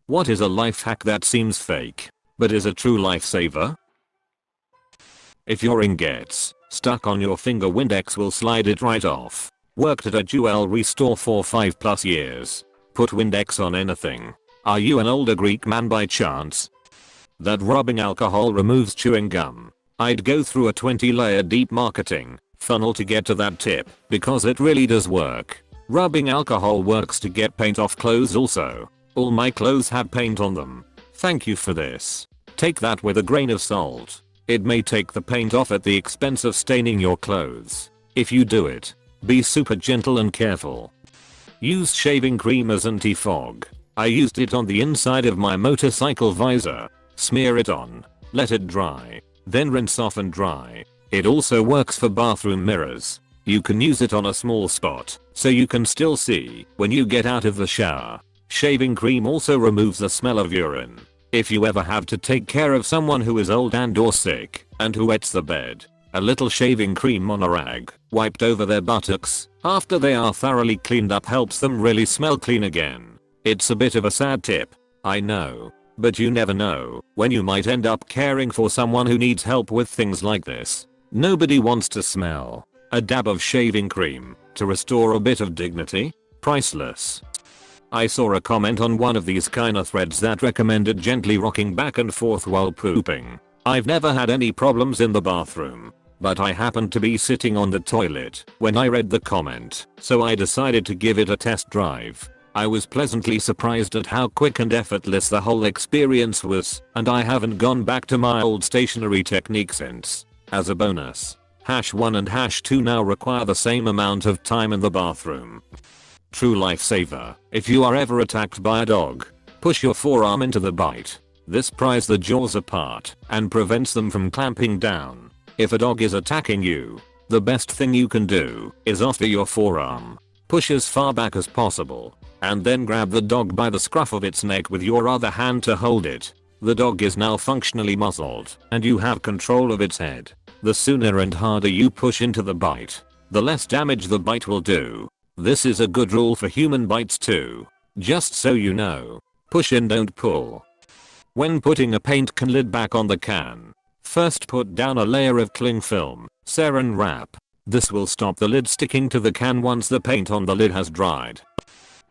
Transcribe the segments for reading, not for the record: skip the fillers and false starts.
What is a life hack that seems fake, but is a true lifesaver? If your ring gets stuck on your finger, Windex will slide it right off. Worked at a jewelry store for 5+ years. Put Windex on anything. Are you an older Greek man by chance? That rubbing alcohol removes chewing gum. I'd go through a 20-layer deep marketing funnel to get to that tip because it really does work. Rubbing alcohol works to get paint off clothes also. All my clothes have paint on them. Thank you for this. Take that with a grain of salt. It may take the paint off at the expense of staining your clothes. If you do it, be super gentle and careful. Use shaving cream as anti-fog. I used it on the inside of my motorcycle visor. Smear it on. Let it dry. Then rinse off and dry. It also works for bathroom mirrors. You can use it on a small spot so you can still see when you get out of the shower. Shaving cream also removes the smell of urine. If you ever have to take care of someone who is old and or sick and who wets the bed, a little shaving cream on a rag wiped over their buttocks after they are thoroughly cleaned up helps them really smell clean again. It's a bit of a sad tip, I know, but you never know when you might end up caring for someone who needs help with things like this. Nobody wants to smell. A dab of shaving cream to restore a bit of dignity? Priceless. I saw a comment on one of these kinda threads that recommended gently rocking back and forth while pooping. I've never had any problems in the bathroom, but I happened to be sitting on the toilet when I read the comment, so I decided to give it a test drive. I was pleasantly surprised at how quick and effortless the whole experience was, and I haven't gone back to my old stationary technique since. As a bonus, #1 and #2 now require the same amount of time in the bathroom. True lifesaver. If you are ever attacked by a dog, push your forearm into the bite. This pries the jaws apart and prevents them from clamping down. If a dog is attacking you, the best thing you can do is offer your forearm. Push as far back as possible and then grab the dog by the scruff of its neck with your other hand to hold it. The dog is now functionally muzzled and you have control of its head. The sooner and harder you push into the bite, the less damage the bite will do. This is a good rule for human bites too. Just so you know. Push in, don't pull. When putting a paint can lid back on the can, first put down a layer of cling film, saran wrap. This will stop the lid sticking to the can once the paint on the lid has dried.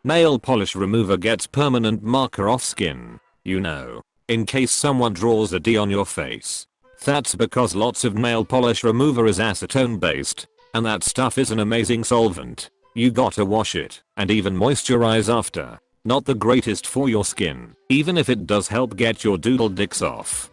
Nail polish remover gets permanent marker off skin. You know, in case someone draws a D on your face. That's because lots of nail polish remover is acetone based, and that stuff is an amazing solvent. You gotta wash it and even moisturize after. Not the greatest for your skin, even if it does help get your doodle dicks off.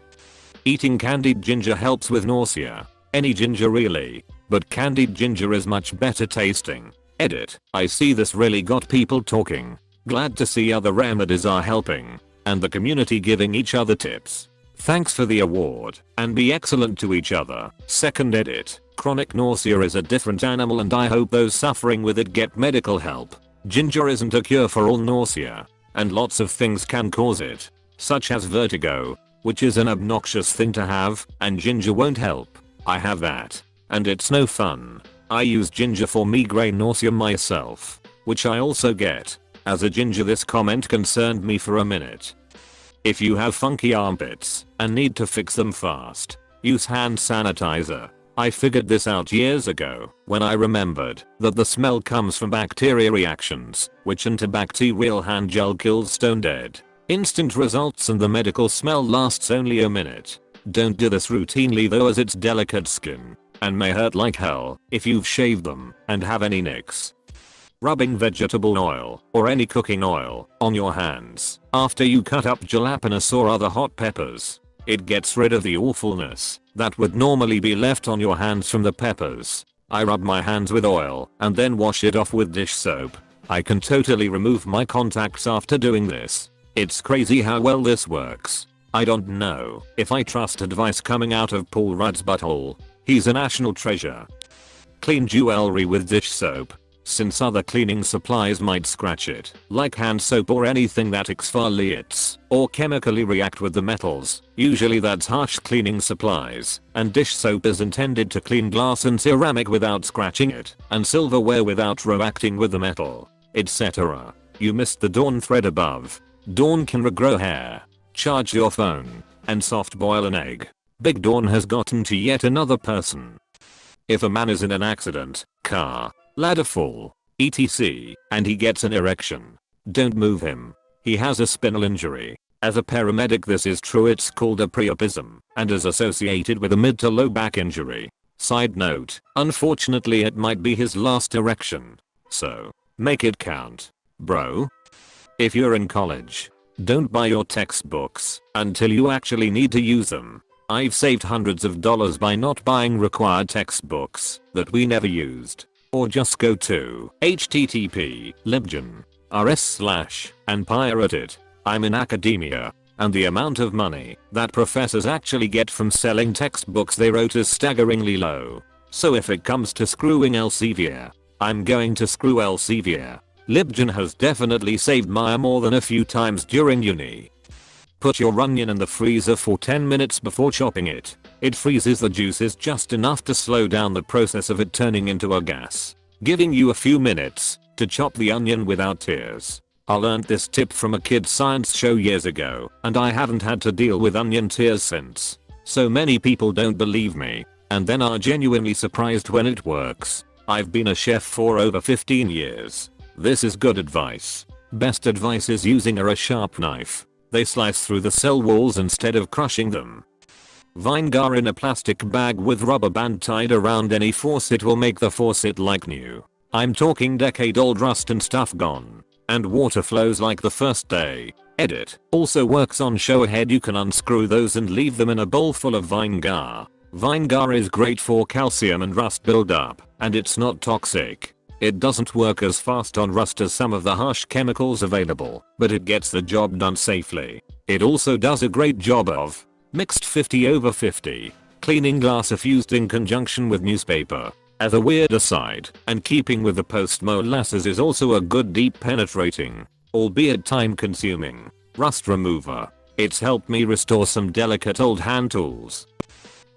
Eating candied ginger helps with nausea. Any ginger really, but candied ginger is much better tasting. Edit. I see this really got people talking. Glad to see other remedies are helping, and the community giving each other tips. Thanks for the award, and be excellent to each other. Second edit. Chronic nausea is a different animal and I hope those suffering with it get medical help. Ginger isn't a cure for all nausea, and lots of things can cause it, such as vertigo, which is an obnoxious thing to have, and ginger won't help. I have that, and it's no fun. I use ginger for migraine nausea myself, which I also get. As a ginger, this comment concerned me for a minute. If you have funky armpits and need to fix them fast, use hand sanitizer. I figured this out years ago when I remembered that the smell comes from bacteria reactions, which antibacterial hand gel kills stone dead. Instant results, and the medical smell lasts only a minute. Don't do this routinely though, as it's delicate skin and may hurt like hell if you've shaved them and have any nicks. Rubbing vegetable oil or any cooking oil on your hands after you cut up jalapenos or other hot peppers. It gets rid of the awfulness that would normally be left on your hands from the peppers. I rub my hands with oil and then wash it off with dish soap. I can totally remove my contacts after doing this. It's crazy how well this works. I don't know if I trust advice coming out of Paul Rudd's butthole. He's a national treasure. Clean jewelry with dish soap, since other cleaning supplies might scratch it, like hand soap or anything that exfoliates or chemically react with the metals. Usually that's harsh cleaning supplies, and dish soap is intended to clean glass and ceramic without scratching it, and silverware without reacting with the metal, etc. You missed the dawn thread above. Dawn can regrow hair, charge your phone, and soft boil an egg. Big Dawn has gotten to yet another person. If a man is in an accident, car, ladder fall, etc., and he gets an erection, don't move him. He has a spinal injury. As a paramedic this is true, it's called a priapism and is associated with a mid to low back injury. Side note, unfortunately it might be his last erection. So, make it count, bro. If you're in college, don't buy your textbooks until you actually need to use them. I've saved hundreds of dollars by not buying required textbooks that we never used. Or just go to http://libgen.rs/ and pirate it. I'm in academia, and the amount of money that professors actually get from selling textbooks they wrote is staggeringly low. So if it comes to screwing Elsevier, I'm going to screw Elsevier. Libgen has definitely saved my more than a few times during uni. Put your onion in the freezer for 10 minutes before chopping it. It freezes the juices just enough to slow down the process of it turning into a gas, giving you a few minutes to chop the onion without tears. I learned this tip from a kids science show years ago, and I haven't had to deal with onion tears since. So many people don't believe me, and then are genuinely surprised when it works. I've been a chef for over 15 years. This is good advice. Best advice is using a sharp knife. They slice through the cell walls instead of crushing them. Vinegar in a plastic bag with rubber band tied around any faucet will make the faucet like new. I'm talking decade-old rust and stuff gone. And water flows like the first day. Edit. Also works on showerhead. You can unscrew those and leave them in a bowl full of vinegar. Vinegar is great for calcium and rust buildup, and it's not toxic. It doesn't work as fast on rust as some of the harsh chemicals available, but it gets the job done safely. It also does a great job of mixed 50/50, cleaning glass if used in conjunction with newspaper. As a weird aside, and keeping with the post molasses is also a good deep penetrating, albeit time consuming, rust remover. It's helped me restore some delicate old hand tools.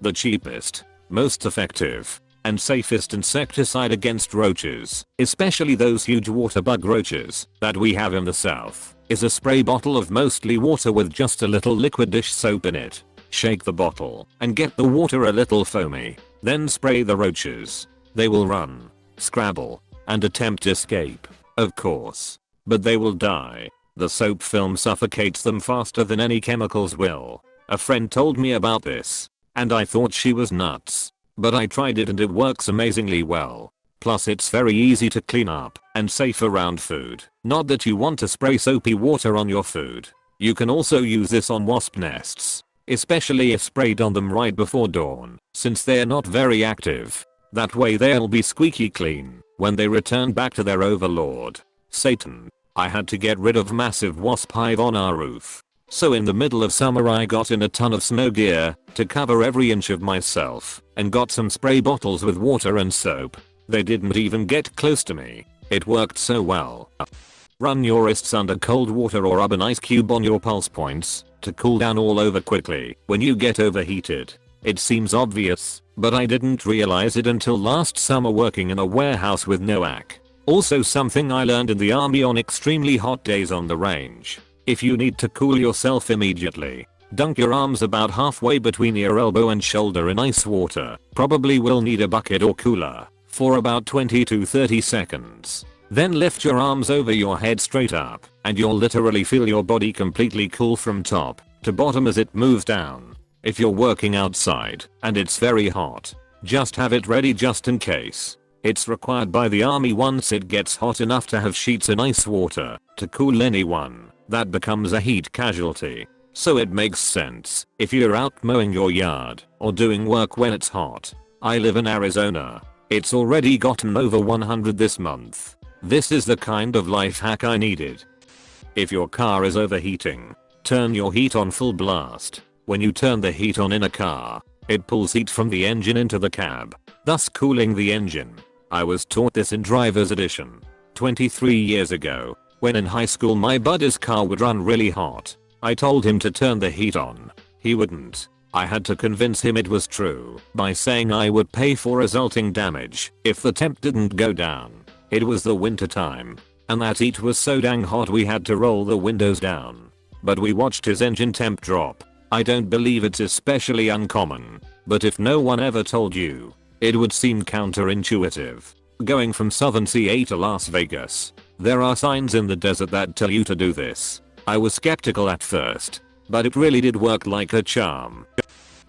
The cheapest, most effective, and safest insecticide against roaches, especially those huge water bug roaches that we have in the south, is a spray bottle of mostly water with just a little liquid dish soap in it. Shake the bottle and get the water a little foamy, then spray the roaches. They will run, scrabble, and attempt escape, of course, but they will die. The soap film suffocates them faster than any chemicals will. A friend told me about this, and I thought she was nuts. But I tried it and it works amazingly well. Plus it's very easy to clean up and safe around food. Not that you want to spray soapy water on your food. You can also use this on wasp nests, especially if sprayed on them right before dawn, since they're not very active. That way they'll be squeaky clean when they return back to their overlord, Satan. I had to get rid of massive wasp hive on our roof. So in the middle of summer I got in a ton of snow gear to cover every inch of myself and got some spray bottles with water and soap. They didn't even get close to me. It worked so well. Run your wrists under cold water or rub an ice cube on your pulse points to cool down all over quickly when you get overheated. It seems obvious, but I didn't realize it until last summer working in a warehouse with NOAC. Also something I learned in the army on extremely hot days on the range. If you need to cool yourself immediately, dunk your arms about halfway between your elbow and shoulder in ice water. Probably will need a bucket or cooler for about 20 to 30 seconds. Then lift your arms over your head straight up, and you'll literally feel your body completely cool from top to bottom as it moves down. If you're working outside and it's very hot, just have it ready just in case. It's required by the army once it gets hot enough to have sheets in ice water to cool anyone that becomes a heat casualty. So it makes sense if you're out mowing your yard or doing work when it's hot. I live in Arizona. It's already gotten over 100 this month. This is the kind of life hack I needed. If your car is overheating, turn your heat on full blast. When you turn the heat on in a car, it pulls heat from the engine into the cab, thus cooling the engine. I was taught this in driver's edition 23 years ago. When in high school my buddy's car would run really hot. I told him to turn the heat on. He wouldn't. I had to convince him it was true by saying I would pay for resulting damage if the temp didn't go down. It was the winter time. and that heat was so dang hot we had to roll the windows down. But we watched his engine temp drop. I don't believe it's especially uncommon, but if no one ever told you, it would seem counterintuitive. Going from Southern CA to Las Vegas, there are signs in the desert that tell you to do this. I was skeptical at first, but it really did work like a charm.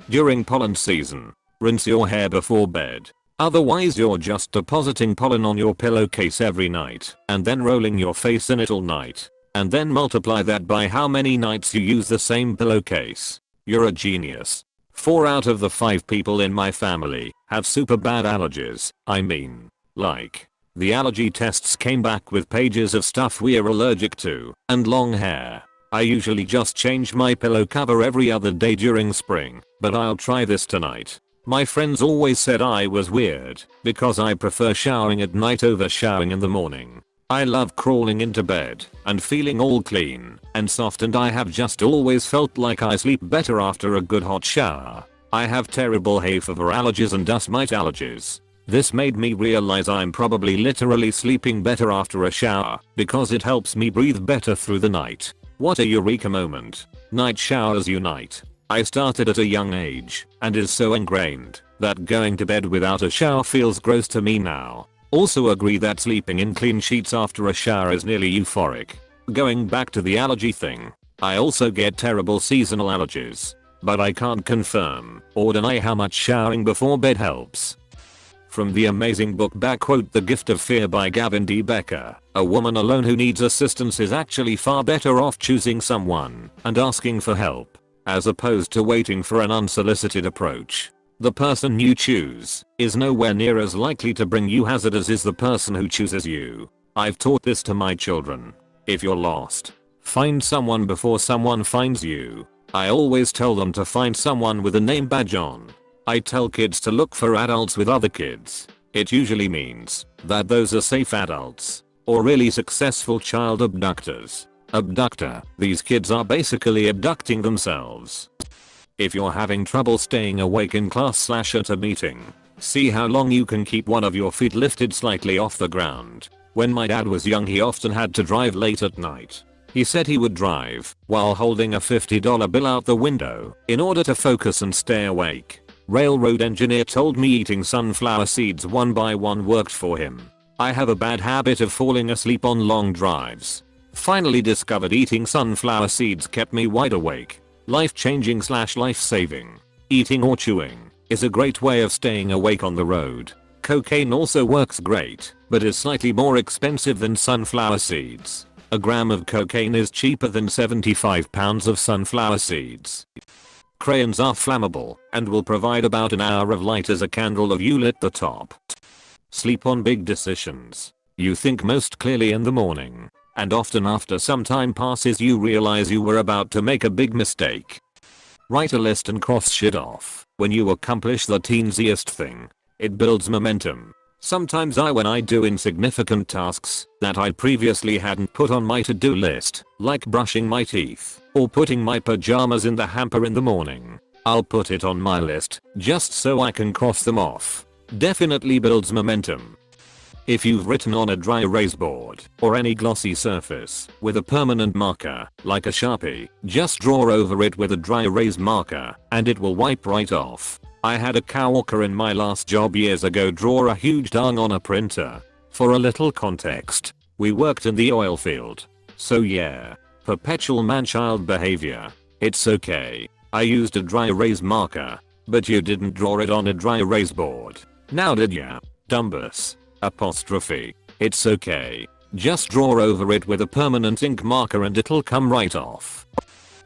During pollen season, rinse your hair before bed. Otherwise you're just depositing pollen on your pillowcase every night and then rolling your face in it all night. And then multiply that by how many nights you use the same pillowcase. You're a genius. 4 out of the 5 people in my family have super bad allergies. I mean, like, the allergy tests came back with pages of stuff we're allergic to, and long hair. I usually just change my pillow cover every other day during spring, but I'll try this tonight. My friends always said I was weird because I prefer showering at night over showering in the morning. I love crawling into bed and feeling all clean and soft, and I have just always felt like I sleep better after a good hot shower. I have terrible hay fever allergies and dust mite allergies. This made me realize I'm probably literally sleeping better after a shower because it helps me breathe better through the night. What a eureka moment. Night showers unite. I started at a young age and is so ingrained that going to bed without a shower feels gross to me now. Also agree that sleeping in clean sheets after a shower is nearly euphoric. Going back to the allergy thing, I also get terrible seasonal allergies, but I can't confirm or deny how much showering before bed helps. From the amazing book The Gift of Fear by Gavin D. Becker, a woman alone who needs assistance is actually far better off choosing someone and asking for help, as opposed to waiting for an unsolicited approach. The person you choose is nowhere near as likely to bring you hazard as is the person who chooses you. I've taught this to my children. If you're lost, find someone before someone finds you. I always tell them to find someone with a name badge on. I tell kids to look for adults with other kids. It usually means that those are safe adults or really successful child abductors. Abductor, these kids are basically abducting themselves. If you're having trouble staying awake in class/at a meeting, see how long you can keep one of your feet lifted slightly off the ground. When my dad was young, he often had to drive late at night. He said he would drive while holding a $50 bill out the window in order to focus and stay awake. Railroad engineer told me eating sunflower seeds one by one worked for him. I have a bad habit of falling asleep on long drives. Finally discovered eating sunflower seeds kept me wide awake. Life-changing/life-saving. Eating or chewing is a great way of staying awake on the road. Cocaine also works great, but is slightly more expensive than sunflower seeds. A gram of cocaine is cheaper than 75 pounds of sunflower seeds. Crayons are flammable and will provide about an hour of light as a candle if you lit the top. Sleep on big decisions. You think most clearly in the morning, and often after some time passes you realize you were about to make a big mistake. Write a list and cross shit off when you accomplish the teensiest thing. It builds momentum. Sometimes when I do insignificant tasks that I previously hadn't put on my to-do list, like brushing my teeth or putting my pajamas in the hamper in the morning, I'll put it on my list just so I can cross them off. Definitely builds momentum. If you've written on a dry erase board or any glossy surface with a permanent marker like a Sharpie, just draw over it with a dry erase marker and it will wipe right off. I had a coworker in my last job years ago draw a huge dung on a printer. For a little context, we worked in the oil field. So yeah, perpetual man-child behavior. It's okay. I used a dry erase marker, but you didn't draw it on a dry erase board. Now did ya? Dumbus. Apostrophe. It's okay. Just draw over it with a permanent ink marker and it'll come right off.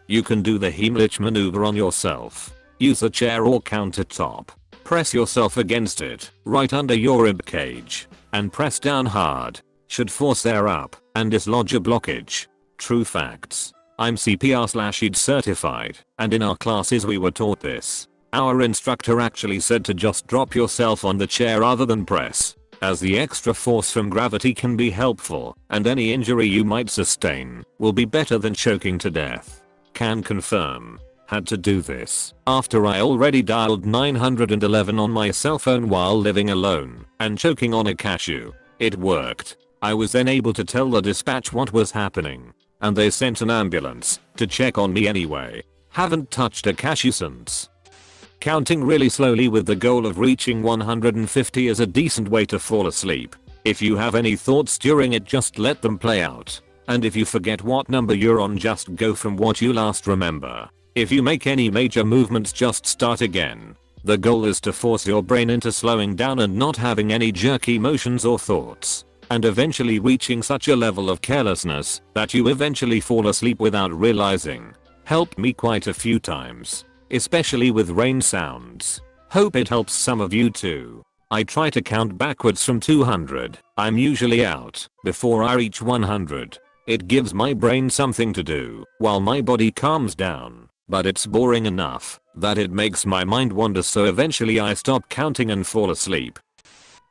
You can do the Heimlich maneuver on yourself. Use a chair or countertop. Press yourself against it, right under your ribcage, and press down hard. Should force air up and dislodge a blockage. True facts. I'm CPR/ED certified, and in our classes we were taught this. Our instructor actually said to just drop yourself on the chair rather than press, as the extra force from gravity can be helpful, and any injury you might sustain will be better than choking to death. Can confirm. Had to do this after I already dialed 911 on my cell phone while living alone and choking on a cashew. It worked. I was then able to tell the dispatch what was happening, and they sent an ambulance to check on me anyway. Haven't touched a cashew since. Counting really slowly with the goal of reaching 150 is a decent way to fall asleep. If you have any thoughts during it, just let them play out. And if you forget what number you're on, just go from what you last remember. If you make any major movements, just start again. The goal is to force your brain into slowing down and not having any jerky motions or thoughts, and eventually reaching such a level of carelessness that you eventually fall asleep without realizing. Helped me quite a few times, especially with rain sounds. Hope it helps some of you too. I try to count backwards from 200. I'm usually out before I reach 100. It gives my brain something to do while my body calms down, but it's boring enough that it makes my mind wander, so eventually I stop counting and fall asleep.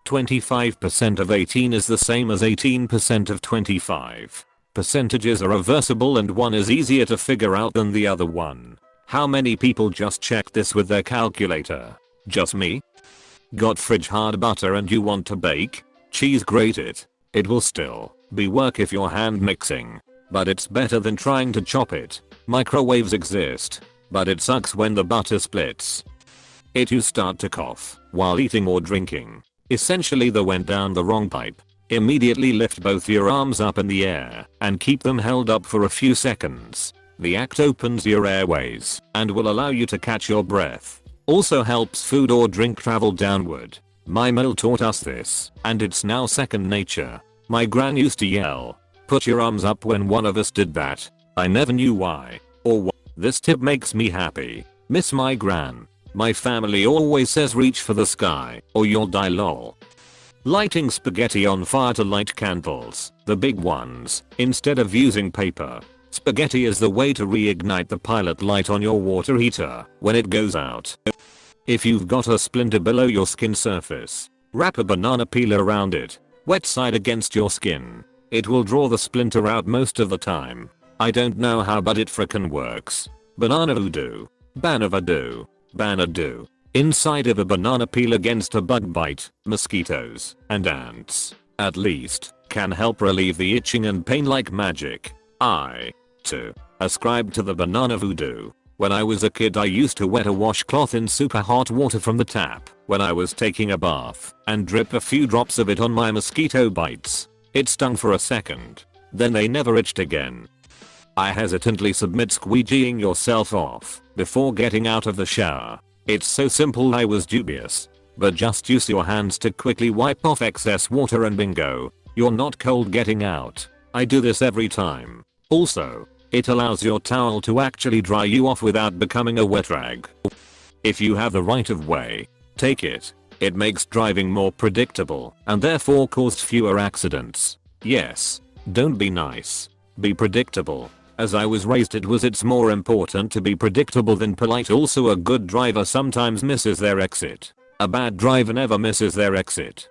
25% of 18 is the same as 18% of 25. Percentages are reversible and one is easier to figure out than the other one. How many people just check this with their calculator? Just me? Got fridge hard butter and you want to bake? Cheese, grate it. It will still be work if you're hand mixing, but it's better than trying to chop it. Microwaves exist, but it sucks when the butter splits. You start to cough while eating or drinking. Essentially they went down the wrong pipe. Immediately lift both your arms up in the air and keep them held up for a few seconds. The act opens your airways and will allow you to catch your breath. Also helps food or drink travel downward. My mil taught us this, and it's now second nature. My gran used to yell, "Put your arms up," when one of us did that. I never knew why or what. This tip makes me happy. Miss my gran. My family always says reach for the sky or you'll die, lol. Lighting spaghetti on fire to light candles, the big ones, instead of using paper. Spaghetti is the way to reignite the pilot light on your water heater when it goes out. If you've got a splinter below your skin surface, wrap a banana peel around it, wet side against your skin. It will draw the splinter out most of the time. I don't know how, but it frickin' works. Banana voodoo. Banavadoo. Banadoo. Inside of a banana peel against a bug bite, mosquitoes, and ants, at least, can help relieve the itching and pain like magic. I, too, ascribe to the banana voodoo. When I was a kid, I used to wet a washcloth in super hot water from the tap when I was taking a bath and drip a few drops of it on my mosquito bites. It stung for a second, then they never itched again. I hesitantly submit squeegeeing yourself off before getting out of the shower. It's so simple, I was dubious. But just use your hands to quickly wipe off excess water and bingo, you're not cold getting out. I do this every time. Also, it allows your towel to actually dry you off without becoming a wet rag. If you have the right of way, take it. It makes driving more predictable and therefore causes fewer accidents. Yes, don't be nice. Be predictable. As I was raised, it's more important to be predictable than polite. Also, a good driver sometimes misses their exit. A bad driver never misses their exit.